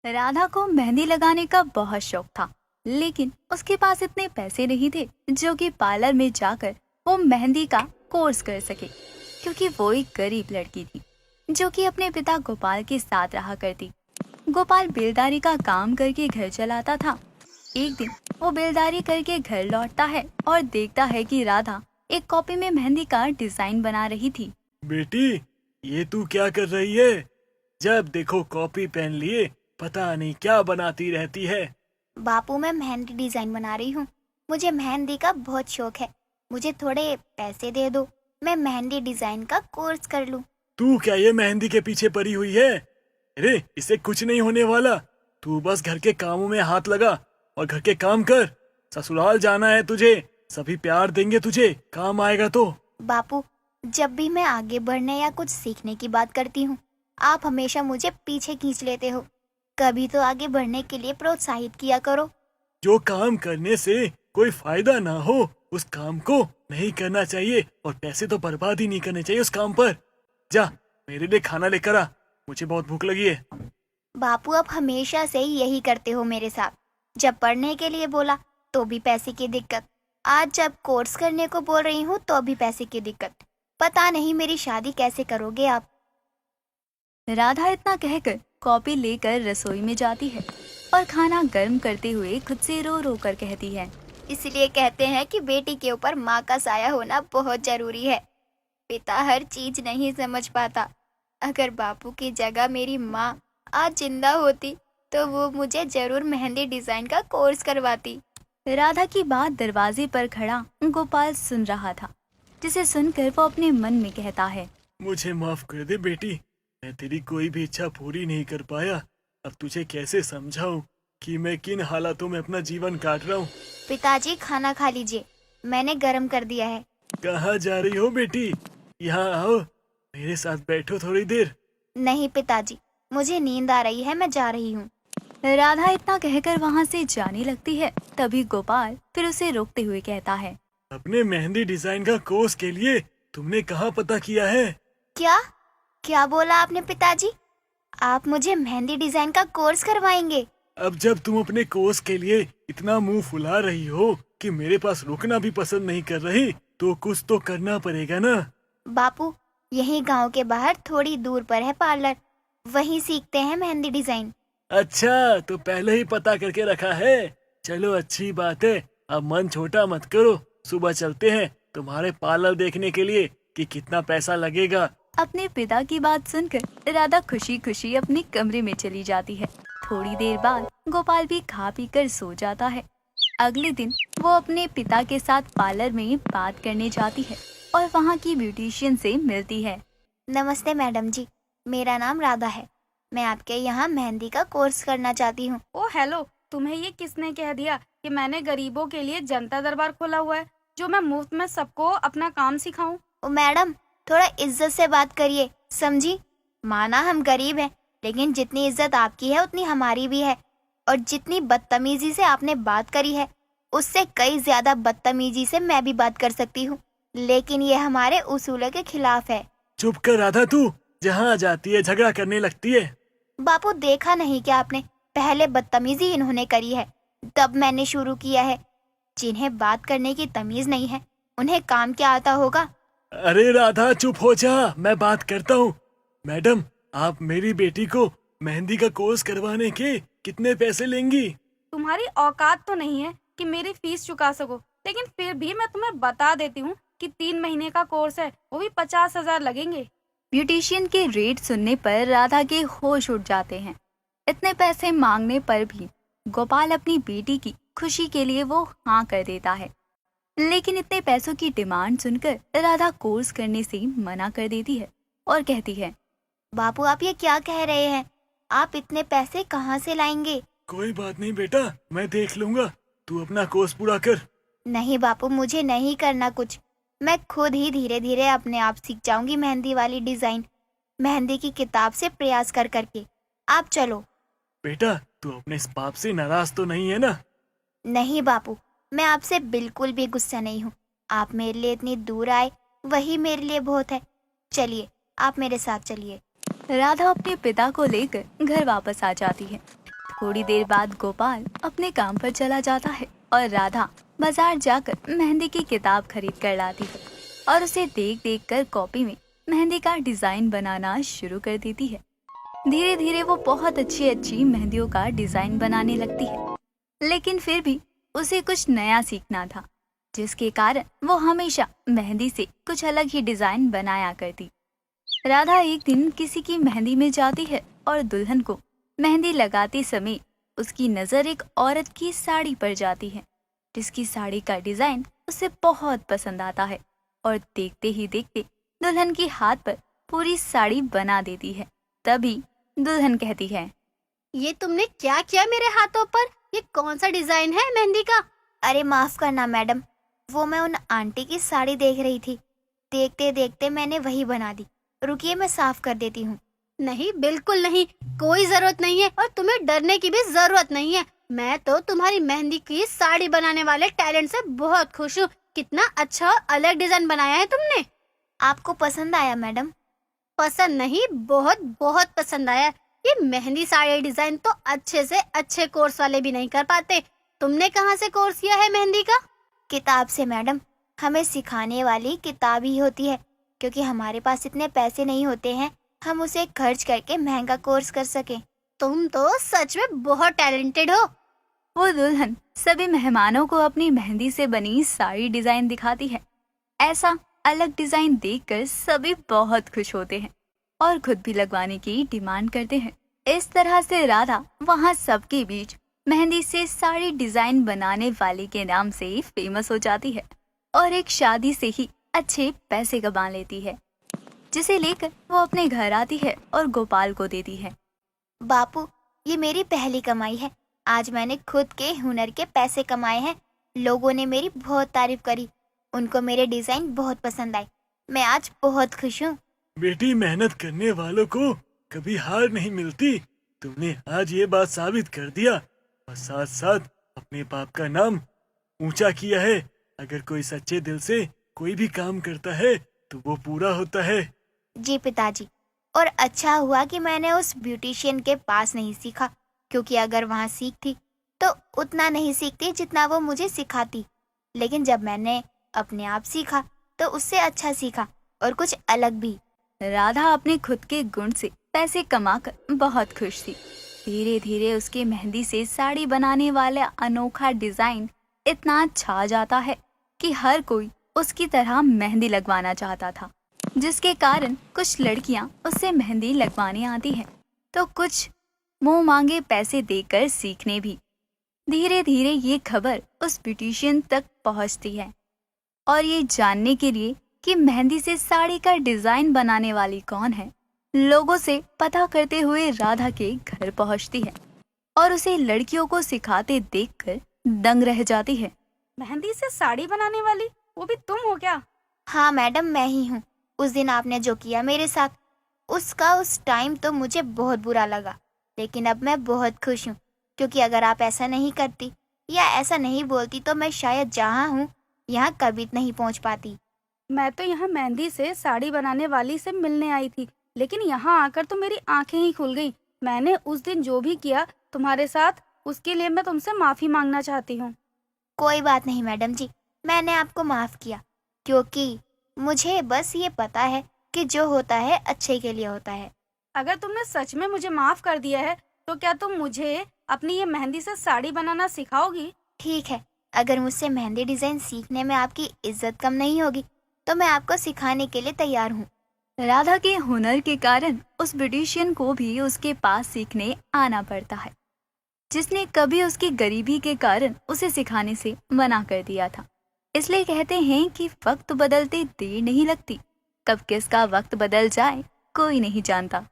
राधा को मेहंदी लगाने का बहुत शौक था, लेकिन उसके पास इतने पैसे नहीं थे जो कि पार्लर में जाकर वो मेहंदी का कोर्स कर सके, क्योंकि वो एक गरीब लड़की थी जो कि अपने पिता गोपाल के साथ रहा करती। गोपाल बेलदारी का काम करके घर चलाता था। एक दिन वो बेलदारी करके घर लौटता है और देखता है कि राधा एक कॉपी में मेहंदी का डिजाइन बना रही थी। बेटी, ये तू क्या कर रही है? जब देखो कॉपी पेन लिए पता नहीं क्या बनाती रहती है। बापू, मैं मेहंदी डिजाइन बना रही हूँ। मुझे मेहंदी का बहुत शौक है। मुझे थोड़े पैसे दे दो, मैं मेहंदी डिजाइन का कोर्स कर लूँ। तू क्या ये मेहंदी के पीछे पड़ी हुई है? अरे इससे कुछ नहीं होने वाला। तू बस घर के कामों में हाथ लगा और घर के काम कर। ससुराल जाना है तुझे, सभी प्यार देंगे तुझे, काम आएगा तो। बापू, जब भी मैं आगे बढ़ने या कुछ सीखने की बात करती हूँ, आप हमेशा मुझे पीछे खींच लेते हो। कभी तो आगे बढ़ने के लिए प्रोत्साहित किया करो। जो काम करने से कोई फायदा ना हो उस काम को नहीं करना चाहिए, और पैसे तो बर्बाद ही नहीं करने चाहिए उस काम पर। जा मेरे लिए खाना लेकर आ, मुझे बहुत भूख लगी है। बापू, आप हमेशा से ही यही करते हो मेरे साथ। जब पढ़ने के लिए बोला तो भी पैसे की दिक्कत, आज जब कोर्स करने को बोल रही हूँ तो भी पैसे की दिक्कत। पता नहीं मेरी शादी कैसे करोगे आप। राधा इतना कहकर कॉपी लेकर रसोई में जाती है और खाना गर्म करते हुए खुद से रो रो कर कहती है। इसलिए कहते हैं कि बेटी के ऊपर माँ का साया होना बहुत जरूरी है। पिता हर चीज नहीं समझ पाता। अगर बापू की जगह मेरी माँ आज जिंदा होती तो वो मुझे जरूर मेहंदी डिजाइन का कोर्स करवाती। राधा की बात दरवाजे पर खड़ा गोपाल सुन रहा था, जिसे सुनकर वो अपने मन में कहता है, मुझे माफ कर दे बेटी, मैं तेरी कोई भी इच्छा पूरी नहीं कर पाया। अब तुझे कैसे समझाऊं कि मैं किन हालातों में अपना जीवन काट रहा हूँ। पिताजी, खाना खा लीजिए, मैंने गरम कर दिया है। कहाँ जा रही हो बेटी? यहाँ आओ, मेरे साथ बैठो थोड़ी देर। नहीं पिताजी, मुझे नींद आ रही है, मैं जा रही हूँ। राधा इतना कहकर वहाँ से जाने लगती है। तभी गोपाल फिर उसे रोकते हुए कहता है, अपने मेहंदी डिजाइन का कोर्स के लिए तुमने कहाँ पता किया है? क्या क्या बोला आपने पिताजी? आप मुझे मेहंदी डिजाइन का कोर्स करवाएंगे? अब जब तुम अपने कोर्स के लिए इतना मुंह फुला रही हो कि मेरे पास रुकना भी पसंद नहीं कर रही, तो कुछ तो करना पड़ेगा ना। बापू, यही गांव के बाहर थोड़ी दूर पर है पार्लर, वहीं सीखते हैं मेहंदी डिजाइन। अच्छा, तो पहले ही पता करके रखा है। चलो अच्छी बात है, अब मन छोटा मत करो। सुबह चलते हैं तुम्हारे पार्लर देखने के लिए कि कितना पैसा लगेगा। अपने पिता की बात सुनकर राधा खुशी खुशी अपने कमरे में चली जाती है। थोड़ी देर बाद गोपाल भी खा पी कर सो जाता है। अगले दिन वो अपने पिता के साथ पार्लर में बात करने जाती है और वहाँ की ब्यूटिशियन से मिलती है। नमस्ते मैडम जी, मेरा नाम राधा है। मैं आपके यहाँ मेहंदी का कोर्स करना चाहती हूँ। ओ हेलो, तुम्हें ये किसने कह दिया कि मैंने गरीबों के लिए जनता दरबार खोला हुआ है जो मैं मुफ्त में सबको अपना काम सिखाऊं? ओ मैडम, थोड़ा इज्जत से बात करिए, समझी? माना हम गरीब हैं, लेकिन जितनी इज्जत आपकी है उतनी हमारी भी है। और जितनी बदतमीजी से आपने बात करी है, उससे कई ज्यादा बदतमीजी से मैं भी बात कर सकती हूँ, लेकिन ये हमारे उसूलों के खिलाफ है। चुप कर राधा, तू जहाँ जाती है झगड़ा करने लगती है। बापू, देखा नहीं क्या आपने? पहले बदतमीजी इन्होंने करी है, तब मैंने शुरू किया है। जिन्हें बात करने की तमीज नहीं है, उन्हें काम क्या आता होगा? अरे राधा चुप हो जा, मैं बात करता हूँ। मैडम, आप मेरी बेटी को मेहंदी का कोर्स करवाने के कितने पैसे लेंगी? तुम्हारी औकात तो नहीं है कि मेरी फीस चुका सको, लेकिन फिर भी मैं तुम्हें बता देती हूँ कि 3 महीने का कोर्स है, वो भी 50,000 लगेंगे। ब्यूटिशियन के रेट सुनने पर राधा के होश उड़ जाते हैं। इतने पैसे मांगने पर भी गोपाल अपनी बेटी की खुशी के लिए वो हाँ कर देता है, लेकिन इतने पैसों की डिमांड सुनकर राधा कोर्स करने से मना कर देती है और कहती है, बापू, आप ये क्या कह रहे हैं? आप इतने पैसे कहाँ से लाएंगे? कोई बात नहीं बेटा, मैं देख लूंगा, तू अपना कोर्स पूरा कर। नहीं बापू, मुझे नहीं करना कुछ। मैं खुद ही धीरे धीरे अपने आप सीख जाऊंगी मेहंदी वाली डिजाइन, मेहंदी की किताब से प्रयास कर करके। आप चलो। बेटा, तू अपने इस पाप से नाराज तो नहीं है ना? नहीं बापू, मैं आपसे बिल्कुल भी गुस्सा नहीं हूँ। आप मेरे लिए इतनी दूर आए, वही मेरे लिए बहुत है। चलिए, आप मेरे साथ चलिए। राधा अपने पिता को लेकर घर वापस आ जाती है। थोड़ी देर बाद गोपाल अपने काम पर चला जाता है और राधा बाजार जाकर मेहंदी की किताब खरीद कर लाती है और उसे देख देख कर कॉपी में मेहंदी का डिजाइन बनाना शुरू कर देती है। धीरे धीरे वो बहुत अच्छी अच्छी मेहंदियों का डिजाइन बनाने लगती है, लेकिन फिर भी उसे कुछ नया सीखना था, जिसके कारण वो हमेशा मेहंदी से कुछ अलग ही डिजाइन बनाया करती। राधा एक दिन किसी की मेहंदी में जाती है और दुल्हन को मेहंदी लगाते समय उसकी नजर एक औरत की साड़ी पर जाती है, जिसकी साड़ी का डिजाइन उसे बहुत पसंद आता है और देखते ही देखते दुल्हन के हाथ पर पूरी साड़ी बना देती है। तभी दुल्हन कहती है, ये तुमने क्या किया मेरे हाथों पर? ये कौन सा डिजाइन है मेहंदी का? अरे माफ करना मैडम, वो मैं उन आंटी की साड़ी देख रही थी, देखते देखते मैंने वही बना दी। रुकिए मैं साफ कर देती हूँ। नहीं, बिल्कुल नहीं, कोई जरूरत नहीं है और तुम्हें डरने की भी जरूरत नहीं है। मैं तो तुम्हारी मेहंदी की साड़ी बनाने वाले टैलेंट से बहुत खुश हूँ। कितना अच्छा और अलग डिजाइन बनाया है तुमने। आपको पसंद आया मैडम? पसंद नहीं, बहुत बहुत पसंद आया। ये मेहंदी साड़ी डिजाइन तो अच्छे से अच्छे कोर्स वाले भी नहीं कर पाते। तुमने कहाँ से कोर्स किया है मेहंदी का? किताब से मैडम, हमें सिखाने वाली किताब ही होती है, क्योंकि हमारे पास इतने पैसे नहीं होते हैं हम उसे खर्च करके महंगा कोर्स कर सके। तुम तो सच में बहुत टैलेंटेड हो। वो दुल्हन सभी मेहमानों को अपनी मेहंदी से बनी साड़ी डिजाइन दिखाती है। ऐसा अलग डिजाइन देखकर सभी बहुत खुश होते हैं और खुद भी लगवाने की डिमांड करते हैं। इस तरह से राधा वहाँ सबके बीच मेहंदी से साड़ी डिजाइन बनाने वाले के नाम से फेमस हो जाती है और एक शादी से ही अच्छे पैसे कमा लेती है, जिसे लेकर वो अपने घर आती है और गोपाल को देती है। बापू, ये मेरी पहली कमाई है। आज मैंने खुद के हुनर के पैसे कमाए हैं। लोगों ने मेरी बहुत तारीफ करी, उनको मेरे डिजाइन बहुत पसंद आए। मैं आज बहुत खुश हूँ। बेटी, मेहनत करने वालों को कभी हार नहीं मिलती। तुमने आज ये बात साबित कर दिया और साथ साथ अपने बाप का नाम ऊंचा किया है। अगर कोई सच्चे दिल से कोई भी काम करता है तो वो पूरा होता है। जी पिताजी, और अच्छा हुआ कि मैंने उस ब्यूटिशियन के पास नहीं सीखा, क्योंकि अगर वहाँ सीखती तो उतना नहीं सीखती जितना वो मुझे सिखाती। लेकिन जब मैंने अपने आप सीखा तो उससे अच्छा सीखा और कुछ अलग भी। राधा अपने खुद के गुण से पैसे कमाकर बहुत खुश थी। धीरे धीरे उसके मेहंदी से साड़ी बनाने वाला अनोखा डिजाइन इतना छा जाता है कि हर कोई उसकी तरह मेहंदी लगवाना चाहता था, जिसके कारण कुछ लड़कियां उससे मेहंदी लगवाने आती हैं तो कुछ मुंह मांगे पैसे देकर सीखने भी। धीरे धीरे ये खबर उस ब्यूटिशियन तक पहुंचती है और ये जानने के लिए कि मेहंदी से साड़ी का डिजाइन बनाने वाली कौन है, लोगों से पता करते हुए राधा के घर पहुंचती है और उसे लड़कियों को सिखाते देखकर दंग रह जाती है। मेहंदी से साड़ी बनाने वाली, वो भी तुम हो क्या? हाँ मैडम, मैं ही हूँ। उस दिन आपने जो किया मेरे साथ, उसका उस टाइम तो मुझे बहुत बुरा लगा, लेकिन अब मैं बहुत खुश हूँ, क्योंकि अगर आप ऐसा नहीं करती या ऐसा नहीं बोलती तो मैं शायद जहाँ हूँ यहाँ कभी नहीं पहुँच पाती। मैं तो यहाँ मेहंदी से साड़ी बनाने वाली से मिलने आई थी, लेकिन यहाँ आकर तो मेरी आंखें ही खुल गई। मैंने उस दिन जो भी किया तुम्हारे साथ, उसके लिए मैं तुमसे माफी मांगना चाहती हूँ। कोई बात नहीं मैडम जी, मैंने आपको माफ किया, क्योंकि मुझे बस ये पता है कि जो होता है अच्छे के लिए होता है। अगर तुमने सच में मुझे माफ कर दिया है तो क्या तुम मुझे अपनी ये मेहंदी से साड़ी बनाना सिखाओगी? ठीक है, अगर मुझसे मेहंदी डिजाइन सीखने में आपकी इज्जत कम नहीं होगी तो मैं आपको सिखाने के लिए तैयार हूँ। राधा के हुनर के कारण उस ब्यूटिशियन को भी उसके पास सीखने आना पड़ता है, जिसने कभी उसकी गरीबी के कारण उसे सिखाने से मना कर दिया था। इसलिए कहते हैं कि वक्त बदलते देर नहीं लगती, कब किसका वक्त बदल जाए कोई नहीं जानता।